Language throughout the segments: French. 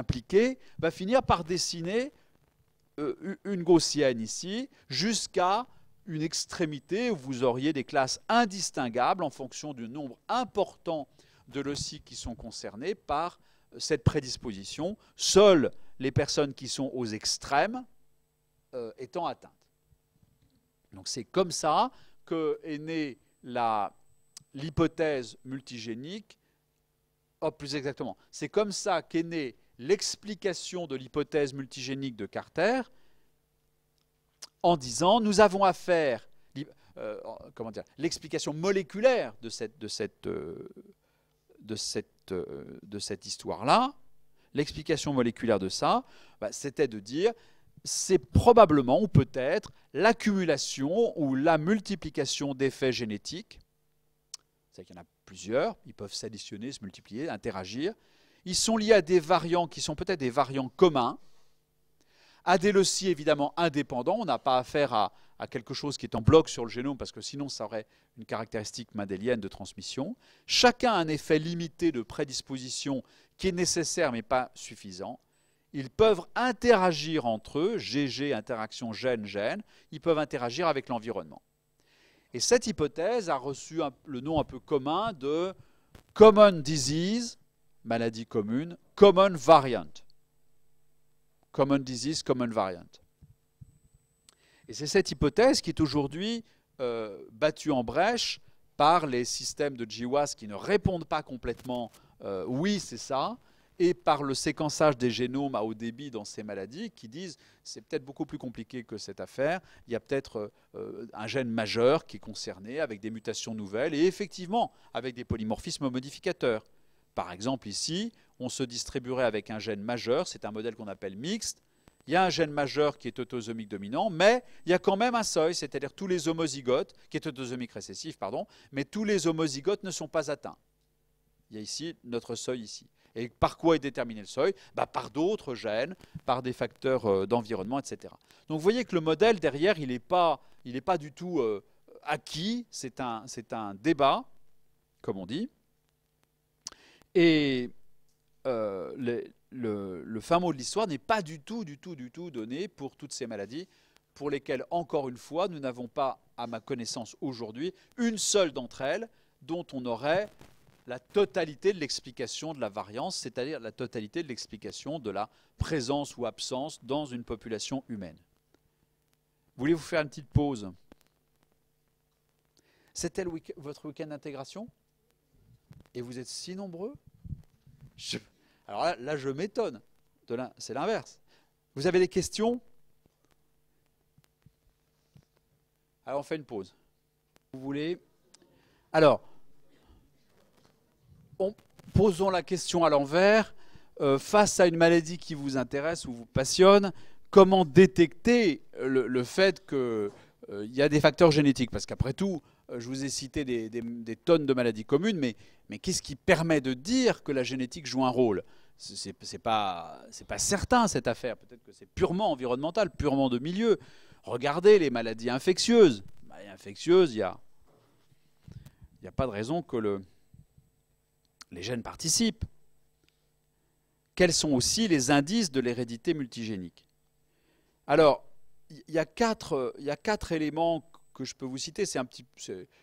impliqué va finir par dessiner une gaussienne ici, jusqu'à une extrémité où vous auriez des classes indistinguables en fonction du nombre important de loci qui sont concernés par cette prédisposition, seules les personnes qui sont aux extrêmes étant atteintes. Donc c'est comme ça qu'est née l'hypothèse multigénique. Plus exactement, c'est comme ça qu'est née l'explication de l'hypothèse multigénique de Carter, en disant nous avons affaire, l'explication moléculaire de cette histoire-là, l'explication moléculaire de ça, c'était de dire c'est probablement ou peut-être l'accumulation ou la multiplication d'effets génétiques. C'est qu'il y en a plusieurs, ils peuvent s'additionner, se multiplier, interagir. Ils sont liés à des variants qui sont peut-être des variants communs, à des loci évidemment indépendants. On n'a pas affaire à quelque chose qui est en bloc sur le génome, parce que sinon ça aurait une caractéristique mendélienne de transmission. Chacun a un effet limité de prédisposition qui est nécessaire mais pas suffisant. Ils peuvent interagir entre eux, GG, interaction gène-gène, ils peuvent interagir avec l'environnement. Et cette hypothèse a reçu le nom un peu commun de Common Disease, maladie commune, Common Variant. Common Disease, Common Variant. Et c'est cette hypothèse qui est aujourd'hui battue en brèche par les systèmes de GWAS qui ne répondent pas complètement oui, c'est ça, et par le séquençage des génomes à haut débit dans ces maladies qui disent c'est peut-être beaucoup plus compliqué que cette affaire, il y a peut-être un gène majeur qui est concerné avec des mutations nouvelles et effectivement avec des polymorphismes modificateurs. Par exemple ici, on se distribuerait avec un gène majeur, c'est un modèle qu'on appelle mixte, il y a un gène majeur qui est autosomique dominant, mais il y a quand même un seuil, c'est-à-dire tous les homozygotes, qui est autosomique récessif, pardon, mais tous les homozygotes ne sont pas atteints. Il y a ici notre seuil ici. Et par quoi est déterminé le seuil? Par d'autres gènes, par des facteurs d'environnement, etc. Donc vous voyez que le modèle derrière, il n'est pas du tout acquis, c'est un débat, comme on dit. Et le fin mot de l'histoire n'est pas du tout donné pour toutes ces maladies, pour lesquelles, encore une fois, nous n'avons pas, à ma connaissance aujourd'hui, une seule d'entre elles dont on aurait la totalité de l'explication de la variance, c'est-à-dire la totalité de l'explication de la présence ou absence dans une population humaine. Voulez-vous faire une petite pause? C'était votre week-end d'intégration? Et vous êtes si nombreux? Alors là, je m'étonne. C'est l'inverse. Vous avez des questions? Alors on fait une pause. Vous voulez? Alors, posons la question à l'envers. Face à une maladie qui vous intéresse ou vous passionne, comment détecter le fait qu'il y a des facteurs génétiques? Parce qu'après tout, je vous ai cité des tonnes de maladies communes, mais qu'est-ce qui permet de dire que la génétique joue un rôle? C'est pas certain cette affaire. Peut-être que c'est purement environnemental, purement de milieu. Regardez les maladies infectieuses. Infectieuses, il n'y a pas de raison que les gènes participent. Quels sont aussi les indices de l'hérédité multigénique? Alors, il y a quatre éléments que je peux vous citer,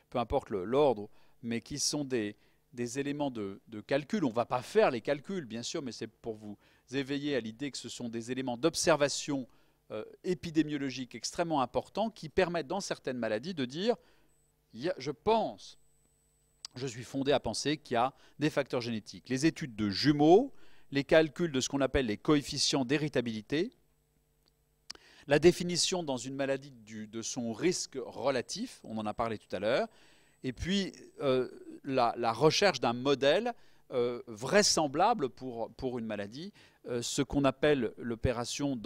peu importe l'ordre, mais qui sont des éléments de calcul. On ne va pas faire les calculs, bien sûr, mais c'est pour vous éveiller à l'idée que ce sont des éléments d'observation épidémiologique extrêmement importants qui permettent dans certaines maladies de dire je suis fondé à penser qu'il y a des facteurs génétiques. Les études de jumeaux, les calculs de ce qu'on appelle les coefficients d'héritabilité, la définition dans une maladie de son risque relatif, on en a parlé tout à l'heure, et puis la recherche d'un modèle vraisemblable pour une maladie, ce qu'on appelle l'opération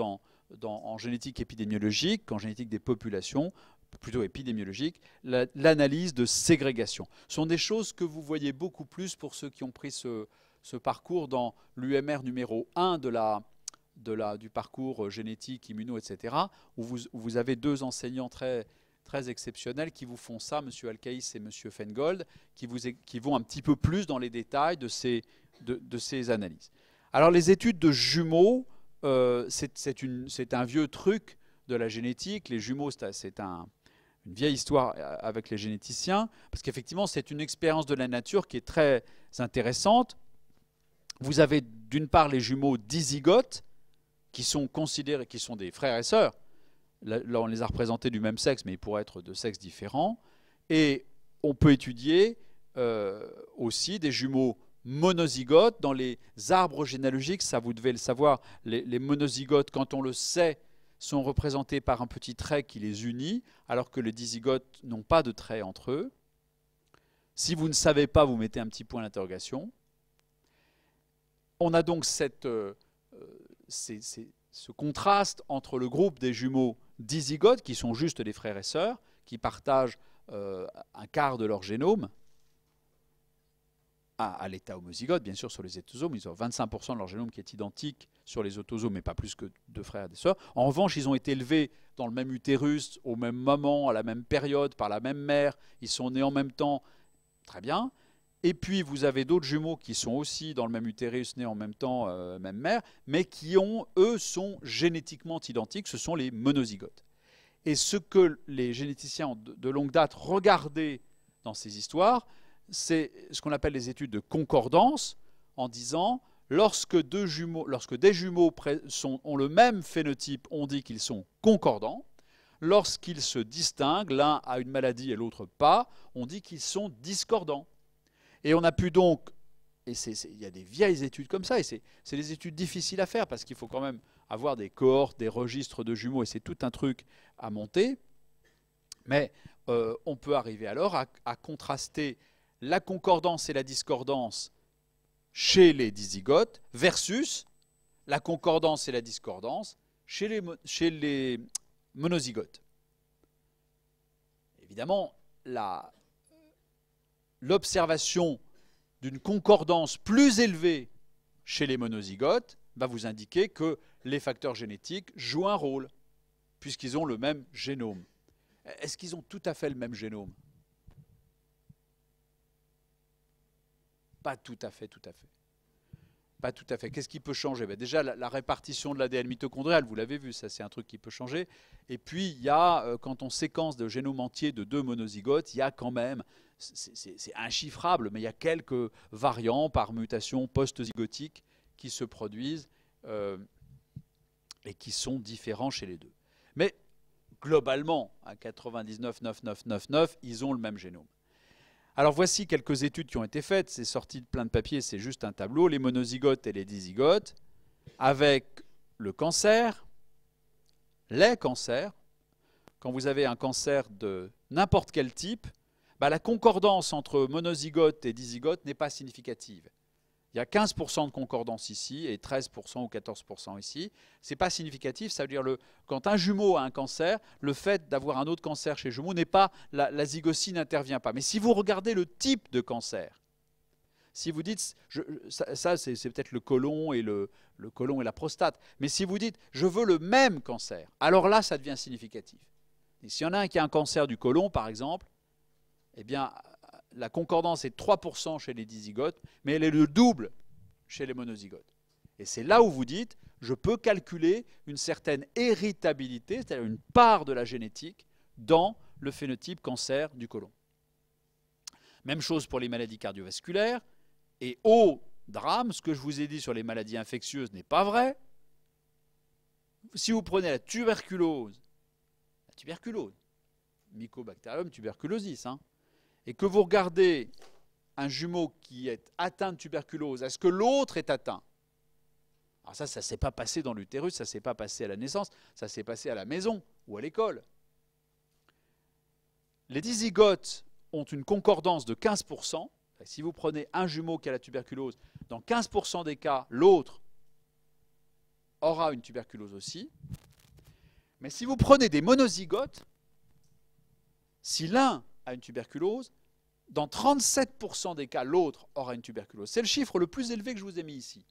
en génétique épidémiologique, en génétique des populations, plutôt épidémiologique, l'analyse de ségrégation. Ce sont des choses que vous voyez beaucoup plus pour ceux qui ont pris ce parcours dans l'UMR numéro 1 du parcours génétique, immuno, etc., où vous avez deux enseignants très exceptionnels qui vous font ça, M. Alcaïs et M. Feingold, qui vont un petit peu plus dans les détails de ces analyses. Alors les études de jumeaux, c'est un vieux truc de la génétique. Les jumeaux, c'est une vieille histoire avec les généticiens, parce qu'effectivement, c'est une expérience de la nature qui est très intéressante. Vous avez d'une part les jumeaux dizygotes, qui sont considérés, qui sont des frères et sœurs. Là, on les a représentés du même sexe, mais ils pourraient être de sexes différents. Et on peut étudier aussi des jumeaux monozygotes dans les arbres généalogiques. Ça, vous devez le savoir. Les monozygotes, quand on le sait, sont représentés par un petit trait qui les unit, alors que les dizygotes n'ont pas de trait entre eux. Si vous ne savez pas, vous mettez un petit point d'interrogation. On a donc ce contraste entre le groupe des jumeaux dizygotes, qui sont juste des frères et sœurs, qui partagent un quart de leur génome, à l'état homozygote, bien sûr, sur les hétérosomes. Ils ont 25% de leur génome qui est identique sur les autosomes, mais pas plus que deux frères et des sœurs. En revanche, ils ont été élevés dans le même utérus, au même moment, à la même période, par la même mère. Ils sont nés en même temps. Très bien. Et puis, vous avez d'autres jumeaux qui sont aussi dans le même utérus, nés en même temps, même mère, mais qui, eux, sont génétiquement identiques. Ce sont les monozygotes. Et ce que les généticiens de longue date regardaient dans ces histoires, c'est ce qu'on appelle les études de concordance, en disant, lorsque des jumeaux ont le même phénotype, on dit qu'ils sont concordants. Lorsqu'ils se distinguent, l'un a une maladie et l'autre pas, on dit qu'ils sont discordants. Et on a pu donc, et il y a des vieilles études comme ça, et c'est des études difficiles à faire, parce qu'il faut quand même avoir des cohortes, des registres de jumeaux, et c'est tout un truc à monter. Mais on peut arriver alors à contraster la concordance et la discordance chez les dizygotes versus la concordance et la discordance chez les monozygotes. Évidemment, l'observation d'une concordance plus élevée chez les monozygotes va vous indiquer que les facteurs génétiques jouent un rôle, puisqu'ils ont le même génome. Est-ce qu'ils ont tout à fait le même génome? Pas tout à fait, tout à fait. Pas tout à fait. Qu'est-ce qui peut changer? Déjà, la répartition de l'ADN mitochondrial, vous l'avez vu, ça c'est un truc qui peut changer. Et puis, il y a, quand on séquence de génome entier de deux monozygotes, il y a quand même, c'est inchiffrable, mais il y a quelques variants par mutation post-zygotique qui se produisent et qui sont différents chez les deux. Mais globalement, à 99,9999, ils ont le même génome. Alors voici quelques études qui ont été faites, c'est sorti de plein de papiers, c'est juste un tableau, les monozygotes et les dizygotes, avec le cancer, les cancers. Quand vous avez un cancer de n'importe quel type, la concordance entre monozygote et dizygote n'est pas significative. Il y a 15% de concordance ici et 13% ou 14% ici. Ce n'est pas significatif, ça veut dire quand un jumeau a un cancer, le fait d'avoir un autre cancer chez le jumeau n'est pas, la zygotie n'intervient pas. Mais si vous regardez le type de cancer, si vous dites, ça c'est peut-être le côlon et la prostate, mais si vous dites, je veux le même cancer, alors là ça devient significatif. Et s'il y en a un qui a un cancer du côlon par exemple, eh bien la concordance est 3% chez les dizygotes, mais elle est le double chez les monozygotes. Et c'est là où vous dites, je peux calculer une certaine héritabilité, c'est-à-dire une part de la génétique, dans le phénotype cancer du côlon. Même chose pour les maladies cardiovasculaires. Et au drame, ce que je vous ai dit sur les maladies infectieuses n'est pas vrai. Si vous prenez la tuberculose, Mycobacterium tuberculosis, et que vous regardez un jumeau qui est atteint de tuberculose, est-ce que l'autre est atteint? Alors ça ne s'est pas passé dans l'utérus, ça ne s'est pas passé à la naissance, ça s'est passé à la maison ou à l'école. Les dizygotes ont une concordance de 15%. Si vous prenez un jumeau qui a la tuberculose, dans 15% des cas, l'autre aura une tuberculose aussi. Mais si vous prenez des monozygotes, si l'un a une tuberculose, dans 37% des cas, l'autre aura une tuberculose. C'est le chiffre le plus élevé que je vous ai mis ici.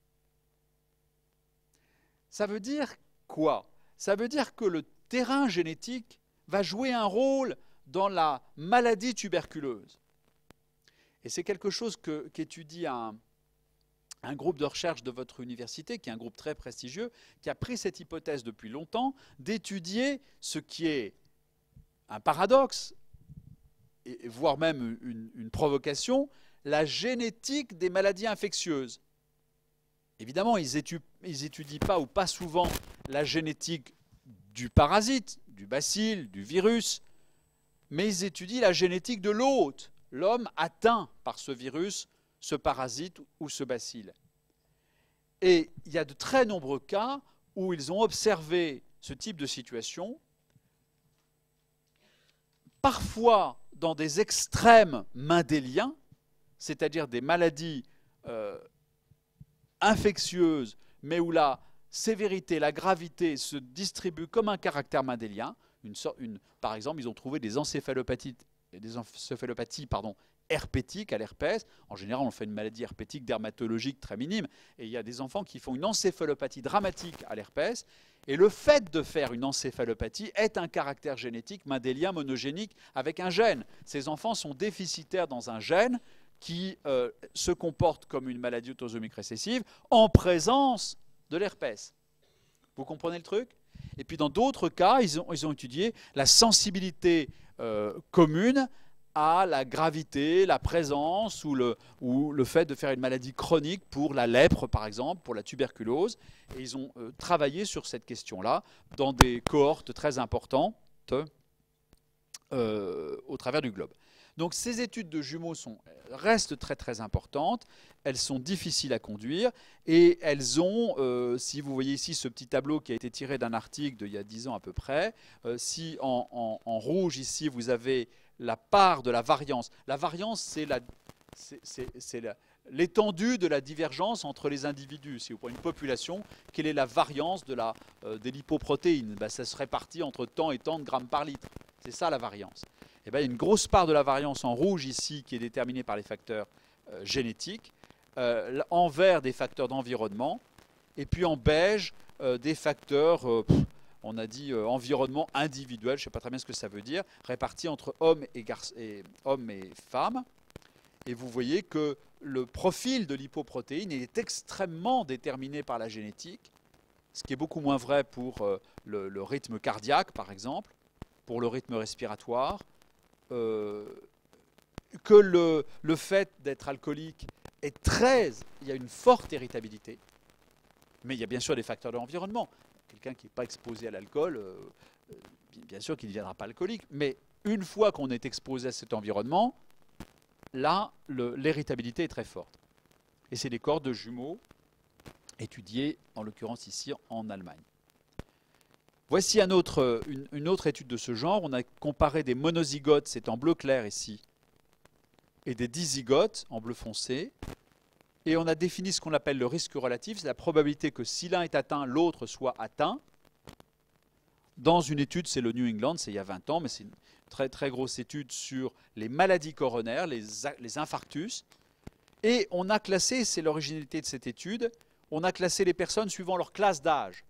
Ça veut dire quoi? Ça veut dire que le terrain génétique va jouer un rôle dans la maladie tuberculeuse. Et c'est quelque chose qu'étudie un un groupe de recherche de votre université, qui est un groupe très prestigieux, qui a pris cette hypothèse depuis longtemps d'étudier ce qui est un paradoxe, et voire même une provocation, la génétique des maladies infectieuses. Évidemment, ils n'étudient pas ou pas souvent la génétique du parasite, du bacille, du virus, mais ils étudient la génétique de l'hôte, l'homme atteint par ce virus, ce parasite ou ce bacille. Et il y a de très nombreux cas où ils ont observé ce type de situation, parfois dans des extrêmes mendéliens, c'est-à-dire des maladies infectieuses, mais où la sévérité, la gravité se distribuent comme un caractère mendélien. Par exemple, ils ont trouvé des encéphalopathies herpétiques à l'herpès. En général, on fait une maladie herpétique dermatologique très minime. Et il y a des enfants qui font une encéphalopathie dramatique à l'herpès. Et le fait de faire une encéphalopathie est un caractère génétique mendélien monogénique avec un gène. Ces enfants sont déficitaires dans un gène qui se comporte comme une maladie autosomique récessive en présence de l'herpès. Vous comprenez le truc? Et puis dans d'autres cas, ils ont étudié la sensibilité commune à la gravité, la présence ou le fait de faire une maladie chronique pour la lèpre, par exemple, pour la tuberculose. Et ils ont travaillé sur cette question-là dans des cohortes très importantes au travers du globe. Donc ces études de jumeaux restent très très importantes, elles sont difficiles à conduire et elles ont, si vous voyez ici ce petit tableau qui a été tiré d'un article d'il y a 10 ans à peu près, si en rouge ici vous avez la part de la variance. La variance c'est l'étendue de la divergence entre les individus. Si vous prenez une population, quelle est la variance des lipoprotéines? Ça se répartit entre tant et tant de grammes par litre. C'est ça la variance. Eh bien, il y a une grosse part de la variance en rouge ici qui est déterminée par les facteurs génétiques, en vert des facteurs d'environnement, et puis en beige des facteurs, on a dit environnement individuel, je ne sais pas très bien ce que ça veut dire, répartis entre hommes et femmes. Et vous voyez que le profil de l'hypoprotéine est extrêmement déterminé par la génétique, ce qui est beaucoup moins vrai pour le rythme cardiaque, par exemple, pour le rythme respiratoire, que le fait d'être alcoolique il y a une forte irritabilité, mais il y a bien sûr des facteurs de l'environnement. Quelqu'un qui n'est pas exposé à l'alcool, bien sûr qu'il ne deviendra pas alcoolique, mais une fois qu'on est exposé à cet environnement, là, l'irritabilité est très forte. Et c'est des corps de jumeaux étudiés, en l'occurrence ici, en Allemagne. Voici une autre étude de ce genre. On a comparé des monozygotes, c'est en bleu clair ici, et des dizygotes en bleu foncé. Et on a défini ce qu'on appelle le risque relatif, c'est la probabilité que si l'un est atteint, l'autre soit atteint. Dans une étude, c'est le New England, c'est il y a 20 ans, mais c'est une très très grosse étude sur les maladies coronaires, les infarctus. Et on a classé, c'est l'originalité de cette étude, on a classé les personnes suivant leur classe d'âge.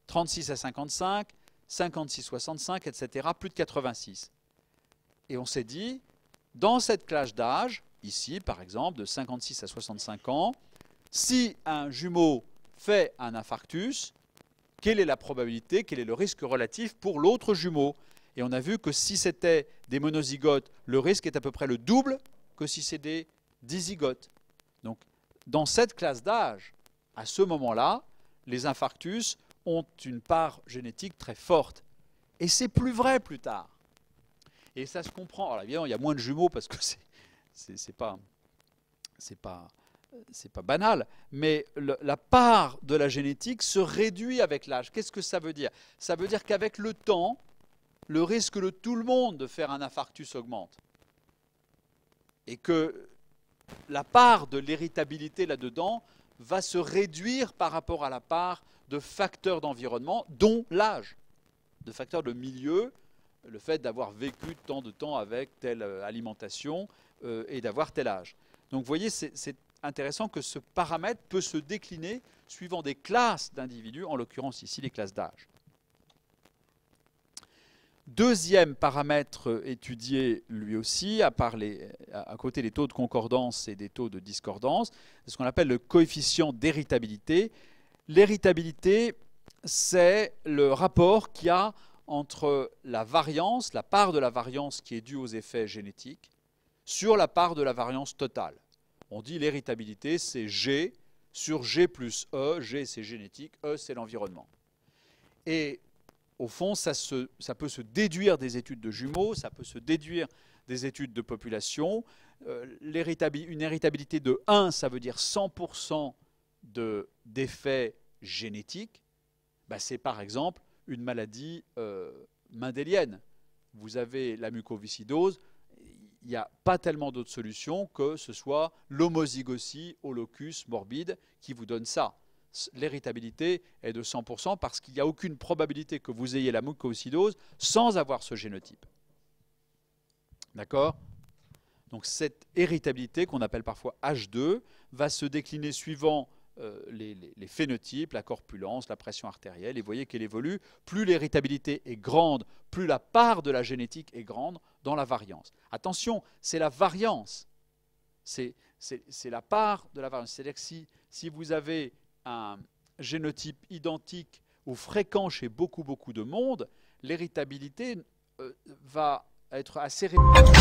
36 à 55, 56-65, etc., plus de 86. Et on s'est dit, dans cette classe d'âge, ici par exemple, de 56 à 65 ans, si un jumeau fait un infarctus, quelle est la probabilité, quel est le risque relatif pour l'autre jumeau? Et on a vu que si c'était des monozygotes, le risque est à peu près le double que si c'est des dizygotes. Donc, dans cette classe d'âge, à ce moment-là, les infarctus ont une part génétique très forte. Et c'est plus vrai plus tard. Et ça se comprend. Alors évidemment, il y a moins de jumeaux parce que c'est pas banal, mais la part de la génétique se réduit avec l'âge. Qu'est-ce que ça veut dire? Ça veut dire qu'avec le temps, le risque de tout le monde de faire un infarctus augmente. Et que la part de l'héritabilité là-dedans va se réduire par rapport à la part de facteurs d'environnement, dont l'âge, de facteurs de milieu, le fait d'avoir vécu tant de temps avec telle alimentation et d'avoir tel âge. Donc vous voyez, c'est intéressant que ce paramètre peut se décliner suivant des classes d'individus, en l'occurrence ici les classes d'âge. Deuxième paramètre étudié lui aussi, à côté des taux de concordance et des taux de discordance, c'est ce qu'on appelle le coefficient d'héritabilité. L'héritabilité, c'est le rapport qu'il y a entre la variance, la part de la variance qui est due aux effets génétiques, sur la part de la variance totale. On dit l'héritabilité, c'est G sur G plus E. G, c'est génétique, E, c'est l'environnement. Et au fond, ça peut se déduire des études de jumeaux, ça peut se déduire des études de population. Une héritabilité de 1, ça veut dire 100% d'effets génétiques. Ben, c'est par exemple une maladie mendélienne. Vous avez la mucoviscidose, il n'y a pas tellement d'autres solutions que ce soit l'homozygosie au locus morbide qui vous donne ça. L'héritabilité est de 100% parce qu'il n'y a aucune probabilité que vous ayez la mucoviscidose sans avoir ce génotype. D'accord? Donc cette héritabilité, qu'on appelle parfois H2, va se décliner suivant les phénotypes, la corpulence, la pression artérielle, et vous voyez qu'elle évolue. Plus l'héritabilité est grande, plus la part de la génétique est grande dans la variance. Attention, c'est la variance. C'est la part de la variance. C'est-à-dire que si vous avez un génotype identique ou fréquent chez beaucoup de monde, l'héritabilité va être assez répétée.